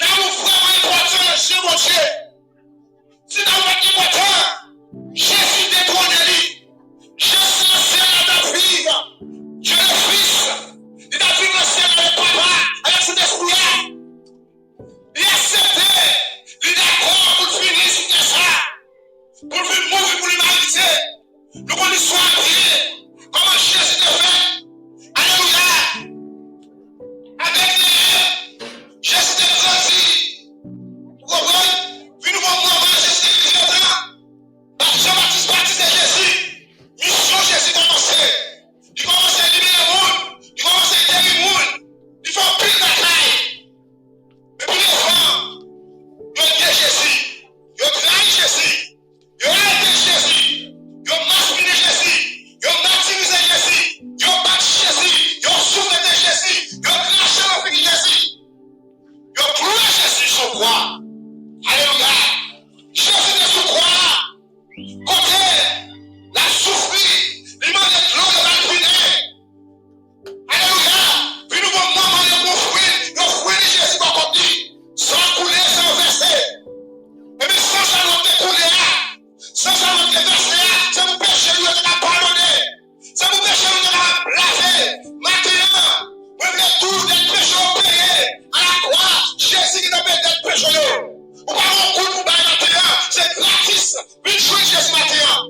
Là où vraiment important, c'est mon Dieu. Si dans votre important, Jésus détrône lui. Jésus le Seigneur de vivre. Dieu le Fils. Il a vivre le Seigneur avec papa, avec cet esprit-là. Il a accepté. Il est d'accord pour finir sur ça. Pour venir mourir pour l'humanité. Nous qu'on lui soit prié. Comment Jésus le fait. Alléluia. Avec les Jésus le grandi. Vous comprenez? Vu nous moment, Jésus le grandi. Jean-Baptiste baptisé Jésus. Mission Jésus commencé. Il commence à libérer le monde. Il commence à guérir le monde. Il faut pile de bataille. Mais pour les femmes, ils ont dit Jésus. Ils ont trahi Jésus. Ils ont arrêté Jésus. Ils ont masculé Jésus. Ils ont martyrisé Jésus. Ils ont battu Jésus. Ils ont souffert de Jésus. Ils ont craché le fils de Jésus. Ils ont cloué Jésus sur croix. Alléluia. Jésus est sur croix. Côté, la souffrir, l'image de l'eau de la punée. Alléluia. Puis nous avons maman de fruit de Jésus va conduire. Sans couler, sans verser. Et puis sans jamais couler, sans jamais verser, c'est vous péché, nous devons pardonner. C'est vous péché, nous devons laver. Maintenant, vous voulez tous les péchés payés à la croix. Jésus qui nous paye des péchés. Vous parlez au coup, vous parlez maintenant, c'est gratis. Une chose, Jésus maintenant.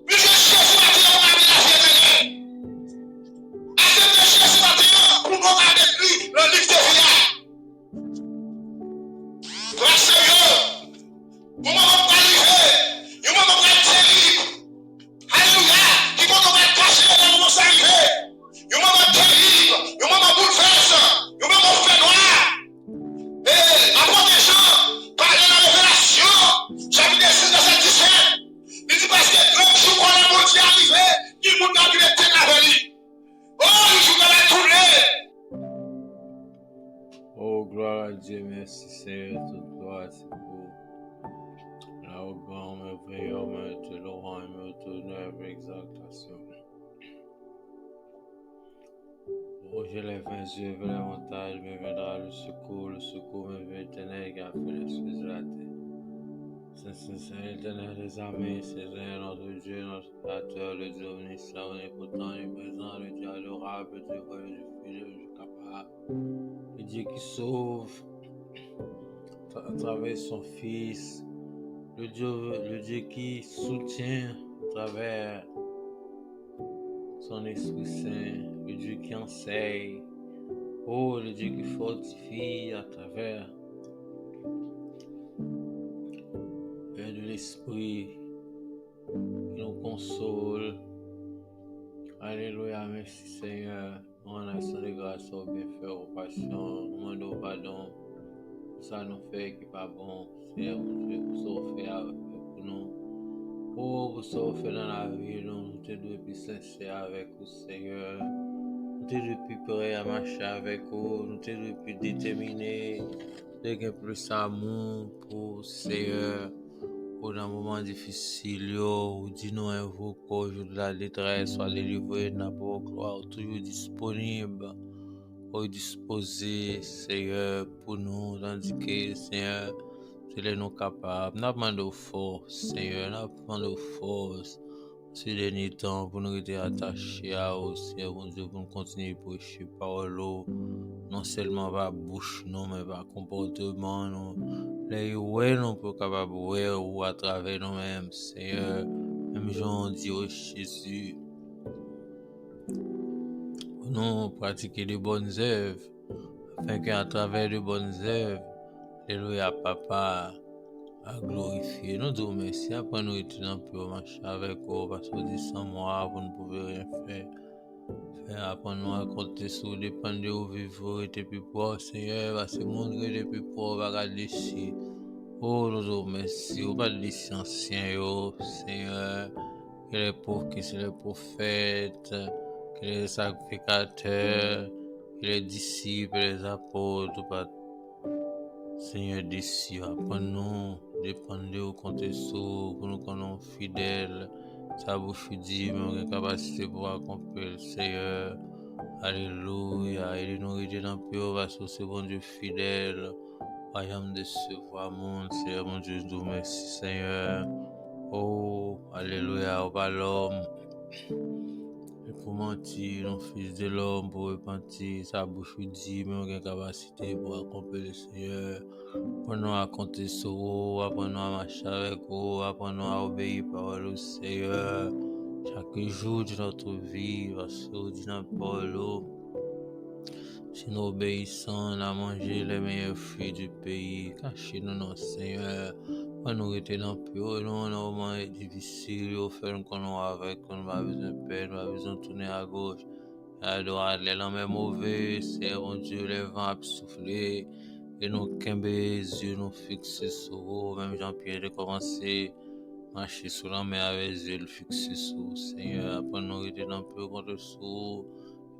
Une chose, Jésus maintenant, on a mis la vie éternelle. Acceptez Jésus maintenant pour nous avec lui le livre de vie. Toi, Seigneur, vous m'avez pas livré, vous m'avez pas terrible. Alléluia, qui vont nous cacher dans nos arrivées. Vous m'avez terrible, vous m'avez bouleversé, vous m'avez fait noir. Et après des gens, par la révélation, chapitre 6 verset 17, il dit parce que le jour où le monde est arrivé, il nous a vu les ténèbres avec lui. Oh, le jour où elle a tourné. Oh, gloire à Dieu, merci Seigneur, toute gloire, c'est beau. La grand merveilleux, mais te louant, mais te honneur, exaltation. Oh, je lève mes yeux vers les montagnes, me viendra le secours me vient éternel qui a fait les cieux de la terre. C'est l'éternel des armées, c'est notre Dieu, notre Créateur, le Dieu omniscient, omnipotent, omniprésent, le Dieu adorable, le Dieu vrai, le Dieu fidèle, le Dieu capable, le Dieu qui sauve à travers son Fils, le Dieu qui soutient à travers son Esprit Saint, le Dieu qui enseigne, oh, le Dieu qui fortifie à travers de l'Esprit, qui nous console. Alléluia, merci Seigneur. On a action de grâce au bienfait, aux passions, au monde au pardon. Ça nous fait qui pas bon. Seigneur, mon Dieu, pour ça faire pour nous. Oh, pour ça faire dans la vie, nous te devons plus sincère avec vous, Seigneur. Nous te devons plus prêts à marcher avec vous. Nous te devons plus déterminés. De gagner plus d'amour pour Seigneur. Pour dans un moment difficile, ou dis-nous invoquer au jour de la détresse, soit délivré, n'a pas gloire, toujours disponible, ou disposé, Seigneur, pour nous, indiquer, Seigneur, tu es nous capables. N'a pas de force, Seigneur, n'a pas de force. Ces derniers temps, pour nous être attachés à vous, Seigneur, mon Dieu, pour nous continuer à prêcher parole, non seulement par bouche, non, mais par comportement, non. Les ouais, non, pour capable ou à travers nous-mêmes, Seigneur, même Jean dit au Jésus, pour nous pratiquer de bonnes œuvres, afin qu'à travers de bonnes œuvres, alléluia, Papa, à glorifier. Nous te remercions, après nous étions pour marcher avec vous, parce que dit sans moi, vous ne pouvez rien faire. Après nous à compter sur dépendre de vous vivre et puis pour Seigneur, parce que montrer depuis pour va regarder ici. Oh, nous te remercions. Au bas des anciens, Seigneur, que les pauvres, qui sont les prophètes, que les sacrificateurs, que les disciples, les apôtres, Seigneur, d'ici, apprends-nous, dépendez au compte sous, pour nous connaissons fidèles, sa bouche dit, mais on a capacité pour accomplir, Seigneur. Alléluia, et nous aider dans le pire, parce que c'est bon Dieu fidèle. Voyons décevoir mon Seigneur, mon Dieu, nous merci, Seigneur. Oh, alléluia, au bas l'homme. Et pour mentir, non fils de l'homme, pour repentir, sa bouche dit, mais on a capacité pour accomplir le Seigneur. Apprenons à compter sur vous, apprenons à marcher avec vous, apprenons à obéir par le Seigneur. Chaque jour de notre vie, parce que vous dites dans la parole, si nous obéissons, on a mangé les meilleurs fruits du pays. Cachez-nous, notre Seigneur. Quand nous étions dans le pire, nous, on a un moment difficile, au fait, nous connaissons avec, on a besoin de peine, on a besoin de tourner à gauche, à droite, les lames mauvais, c'est mon Dieu, les vents à souffler, et nous, qu'un les yeux, nous fixer sur vous, même Jean-Pierre, de commencer à marcher sur la mer avec les yeux fixés sur vous, Seigneur. Après, nous étions dans le pire, contre sous.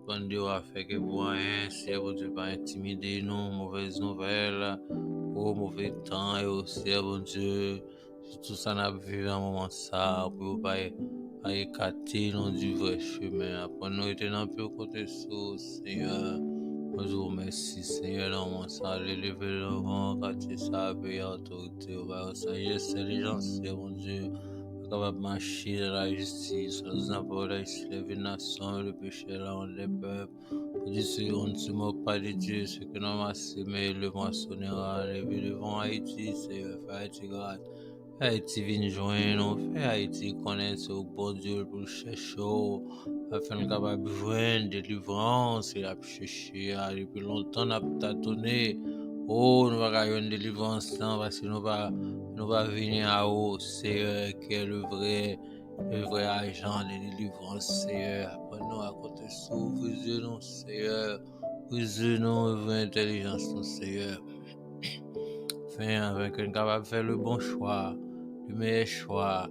Bon Dieu a fait que vous rien, si vous ne pas intimider nous, mauvaises nouvelles, ou mauvais temps, et aussi, bon Dieu, tout ça n'a vu un moment ça, pour pas écarter nous du vrai chemin. Après nous étions un peu côté sous, Seigneur. Nous vous remercie, Seigneur, dans mon sang, lever le vent, quartier ça, payer autorité, au bas, sagesse, intelligence, mon Dieu. Capable de marcher dans la justice, nous avons les nations, le péché, la honte des peuples. On dit ce on ne se moque pas de Dieu, ce que nous avons semé, le moissonnera, levé devant Haïti, Seigneur, fait Haïti grâce. Haïti vient joindre nous, fait Haïti connaître au bon Dieu pour chercher, afin de capable de joindre délivrance et à chercher, depuis longtemps, on a tâtonné. Oh, nous va gagner une délivrance parce que nous va venir à haut, Seigneur, qui est le vrai agent de délivrance, Seigneur. Apprenons à compter sur vous, nous, Seigneur. Vous vraie intelligence, nous, Seigneur. Afin que nous capable de faire le bon choix, le meilleur choix,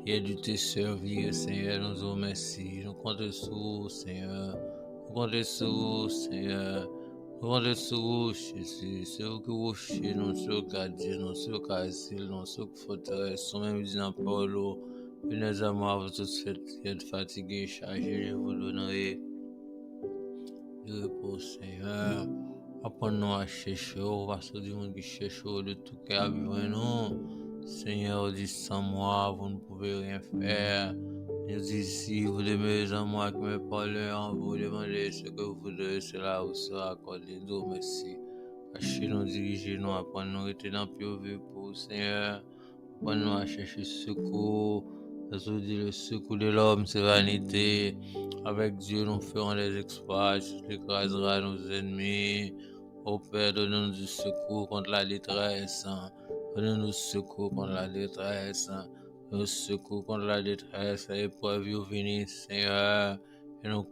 et de te servir, Seigneur. Nous vous remercions. Nous comptons sur vous, Seigneur. Nous comptons sur vous, Seigneur. Nous comptons sur vous, Jésus. C'est vous qui vous chez nous, c'est vous qui gardez nous, c'est vous qui asile nous, c'est vous qui forteresse. Nous même disant Paulo, venez à moi, vous tous qui êtes fatigués, chargés, je vous donnerai du repos, Seigneur. Apprenons à chercher, parce que du monde qui cherche de tout cœur, vivre nous. Seigneur, dit sans moi, vous ne pouvez rien faire. Je dis si vous demeurez en moi, que mes parlez en vous, demandez ce que vous voudrez, cela vous sera accordé. Nous merci. Cachez-nous, dirigez-nous, apprenons à rester dans le vie pour Seigneur. Apprenons à chercher secours. Parce que dit le secours de l'homme, c'est vanité. Avec Dieu, nous ferons des exploits, tu écraseras nos ennemis. Ô Père, donne-nous du secours contre la détresse. Donne-nous secours contre la détresse. Donne-nous secours contre la détresse. Épreuve, vous venez, Seigneur. Et nous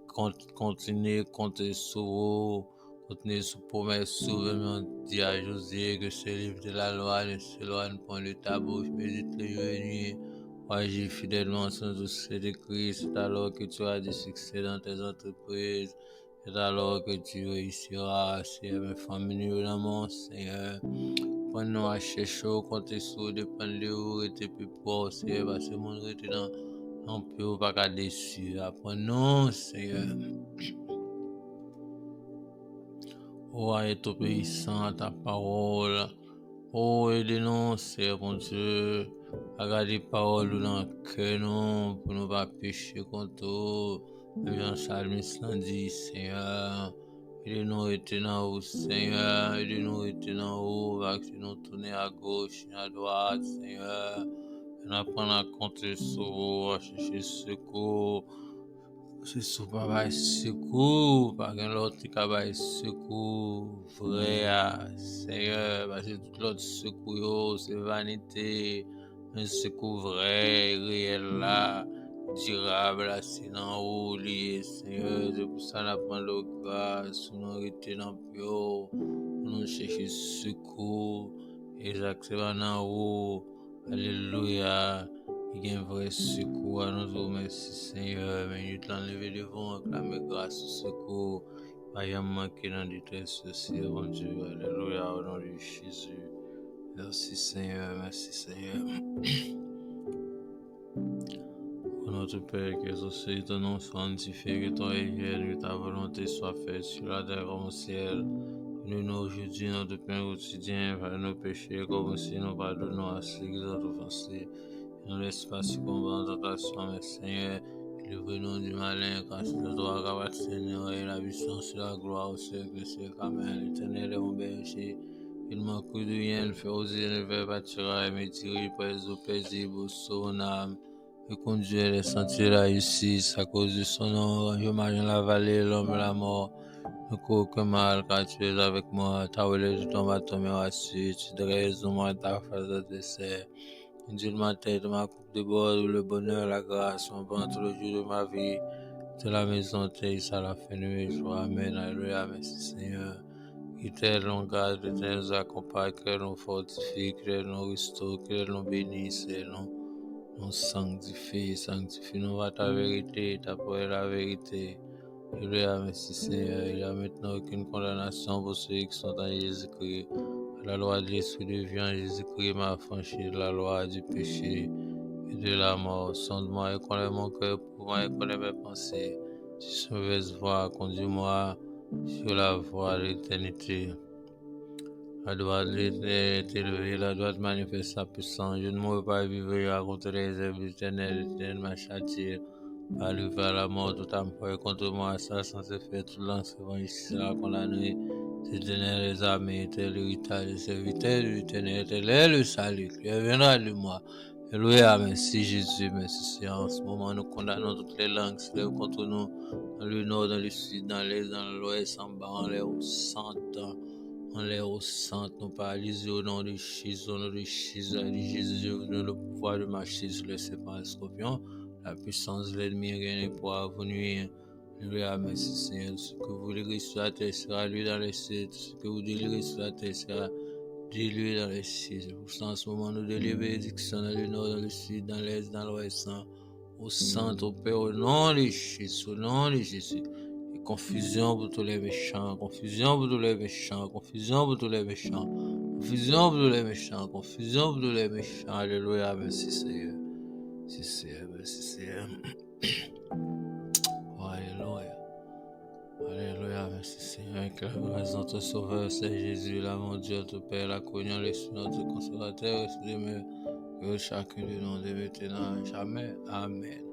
continuer à compter sur vous. Continuer sur promesse, souvenir, dit à Josué que ce livre de la loi ne s'éloigne point de ta bouche, médite le jour et nuit. Agis fidèlement sans doute de Christ, c'est alors que tu as du succès dans tes entreprises. C'est alors que tu réussiras, Seigneur, mes familles dans mon Seigneur. Prenons à chercher, compter sur, dépendre de où était plus fort, Seigneur, parce que mon était dans un peu pas qu'à déçu. Apprenons, Seigneur. Oh, est obéissant à ta parole. Oh, aidez-nous, Seigneur, mon Dieu, à garder parole dans le cœur, nous, pour ne pas pécher contre vous. Jean Salmis l'a dit, Seigneur, aidez-nous, éternel, Seigneur, aidez-nous, éternel, parce que nous tourner à gauche et à droite, Seigneur, et nous apprendre à compter sur vous, à chercher secours. C'est sous pas secours, pas qu'un autre qui a secours vrai, Seigneur, parce que tout l'autre secours, c'est vanité, un secours vrai, réel là, durable, c'est dans haut, lié, Seigneur, c'est pour ça qu'on prend le grâce, nous arrêter dans le pire, nous chercher secours, Exact, c'est pas dans haut. Alléluia. Il y a un vrai secours à nous autres. Merci Seigneur. Mais nous t'en lever devant, clamer grâce au secours. Pas y manquer dans détresse aussi, mon Dieu. Alléluia, au nom de Jésus. Merci Seigneur, merci Seigneur. Pour notre Père qui est au ciel, ton nom soit sanctifié, que ton règne vienne, que ta volonté soit faite sur la terre comme au ciel. Donne-nous aujourd'hui notre pain quotidien, pardonne nos péchés, comme aussi nous pardonnons à ceux qui nous ont offensés. Ne nous laisse pas succomber en tentation, mais Seigneur, délivre-nous du malin, car c'est de toi qu'appartient Seigneur, et la puissance et la gloire au siècle, Amen. L'Éternel est mon berger. Il manque de rien, il fait oser, ne fait pas tirer, mais tirer près au paisible, au son âme. Il conduit les sentiers de la justice, à cause de son nom, je marche dans la vallée, l'homme de la mort. Ne cours aucun mal, car tu es avec moi, ta relève de ton bâton me rassure, tu dresses au moins ta face de dessert. Dieu ma tête, ma coupe de bord, le bonheur, la grâce, mon bon tout le jour de ma vie. De la maison, t'es à la fin de mes jours. Amen. Alléluia. Merci Seigneur. Qu'il nous garde, qu'il nous accompagne, qu'il nous fortifie, qu'il nous restaure, qu'il nous bénisse, qu'il nous sanctifie, nous va ta vérité, ta parole la vérité. Alléluia. Merci Seigneur. Il n'y a maintenant aucune condamnation pour ceux qui sont en Jésus-Christ. La loi de l'esprit de vie en Jésus-Christ m'a affranchi de la loi du péché et de la mort. Sonde-moi et connais mon cœur pour moi et connais mes pensées. Si je mauvaise voie, conduis-moi sur la voie de l'éternité. La droite est élevée, la droite manifeste sa puissance. Je ne mourrai pas vivre et raconter les œuvres éternelles, l'éternel m'a châtié. Arrivé à la mort, tout âme foi contre moi, ça sans se faire tout l'enseignement ici sera condamné. L'éternel les armées, tel l'héritage des serviteurs de l'éternel, tel est le salut qui viendra de moi. Alléluia, merci Jésus, merci Seigneur. En ce moment, nous condamnons toutes les langues qui se lèvent contre nous, dans le nord, dans le sud, dans l'est, dans l'ouest, en bas, en l'air, au centre. En l'air au centre, nous paralysés au nom de Jésus, au nom de Jésus, Jésus, nous le pouvoir de marcher sur les serpents et les scorpions. La puissance de l'ennemi, rien ne pourra vous nuire. Alléluia, merci Seigneur. Ce que vous lirez sur la terre sera lu dans les cieux. Ce que vous délirez sur la terre sera dilué dans les cieux. C'est pour ça, en ce moment, nous délivrons les bénédictions dans le nord, dans le sud, dans l'est, dans l'ouest, au centre, au Père, au nom de Jésus, au nom de Jésus. Et confusion pour tous les méchants, confusion pour tous les méchants, confusion pour tous les méchants, confusion pour tous les méchants, confusion pour tous les méchants. Alléluia, merci Seigneur. Merci Seigneur, merci Seigneur. Alléluia. Alléluia, merci Seigneur. Que la grâce de notre Sauveur, c'est Jésus, là, mon Dieu, notre Père, la communion, l'Esprit, notre consolateur, que chacun de nous de maintenant, jamais. Amen.